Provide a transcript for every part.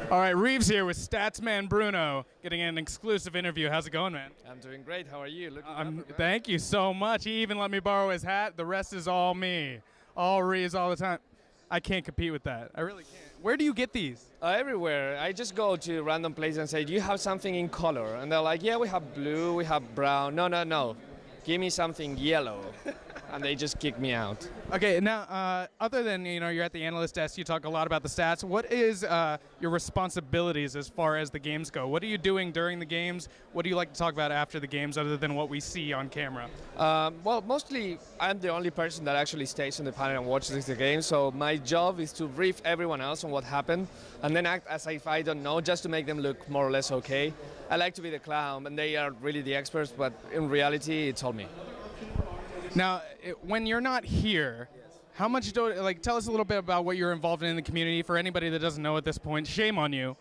All right, Reaves here with Statsman Bruno, getting an exclusive interview. How's it going, man? I'm doing great. How are you? Looking Thank you so much. He even let me borrow his hat. The rest is all me. All Reaves all the time. I can't compete with that. I really can't. Where do you get these? Everywhere. I just go to random places and say, do you have something in color? And they're like, yeah, we have blue, we have brown. No. Give me something yellow. And they just kick me out. Okay, now, other than, you're at the analyst desk, you talk a lot about the stats. What is your responsibilities as far as the games go? What are you doing during the games? What do you like to talk about after the games other than what we see on camera? Well, mostly I'm the only person that actually stays on the panel and watches the game. So my job is to brief everyone else on what happened and then act as if I don't know, just to make them look more or less okay. I like to be the clown, and they are really the experts, but in reality, it's all me. Now, when you're not here, how much tell us a little bit about what you're involved in the community. For anybody that doesn't know at this point, shame on you.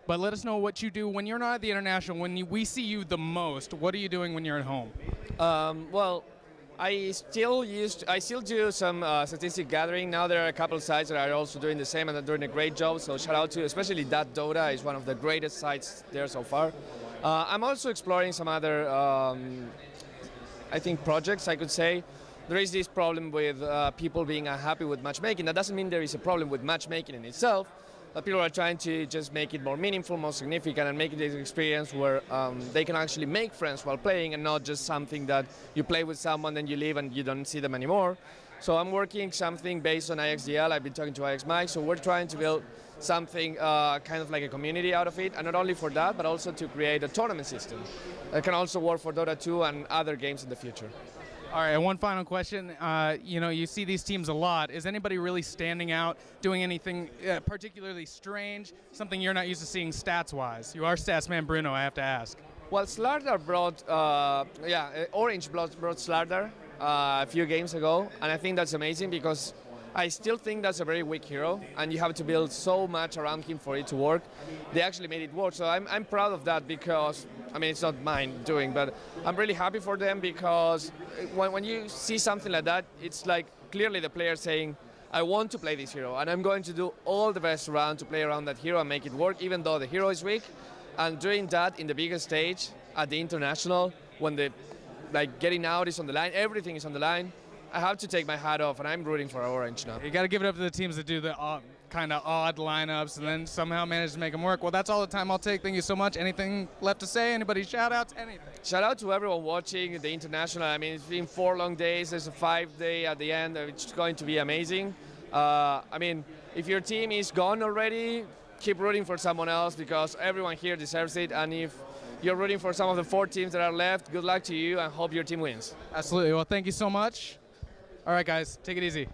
But let us know what you do when you're not at the International, when we see you the most. What are you doing when you're at home? Well, I still do some statistic gathering. Now there are a couple of sites that are also doing the same and are doing a great job. So shout out to especially that Dota is one of the greatest sites there so far. I'm also exploring some other I think projects, I could say. There is this problem with people being unhappy with matchmaking. That doesn't mean there is a problem with matchmaking in itself, but people are trying to just make it more meaningful, more significant, and make it an experience where they can actually make friends while playing and not just something that you play with someone, then you leave and you don't see them anymore. So I'm working something based on IXDL. I've been talking to IX Mike, so we're trying to build something kind of like a community out of it, and not only for that, but also to create a tournament system that can also work for Dota 2 and other games in the future. All right, and one final question. You see these teams a lot. Is anybody really standing out, doing anything particularly strange, something you're not used to seeing stats-wise? You are Statsman Bruno, I have to ask. Well, Slardar brought, Orange brought Slardar a few games ago, and I think that's amazing because I still think that's a very weak hero, and you have to build so much around him for it to work. They actually made it work, so I'm proud of that because, I mean, it's not mine doing, but I'm really happy for them because when you see something like that, it's like clearly the player saying, I want to play this hero, and I'm going to do all the best around to play around that hero and make it work, even though the hero is weak. And doing that in the biggest stage at the International, when the getting out is on the line, everything is on the line, I have to take my hat off, and I'm rooting for Orange now. You got to give it up to the teams that do the kind of odd lineups and then somehow manage to make them work. Well, that's all the time I'll take. Thank you so much. Anything left to say? Anybody shout-outs? Anything? Shout out to everyone watching the International. I mean, it's been 4 long days. There's a 5-day at the end. It's going to be amazing. I mean, if your team is gone already, keep rooting for someone else because everyone here deserves it. And if you're rooting for some of the 4 teams that are left, good luck to you and hope your team wins. Absolutely. Well, thank you so much. All right, guys, take it easy.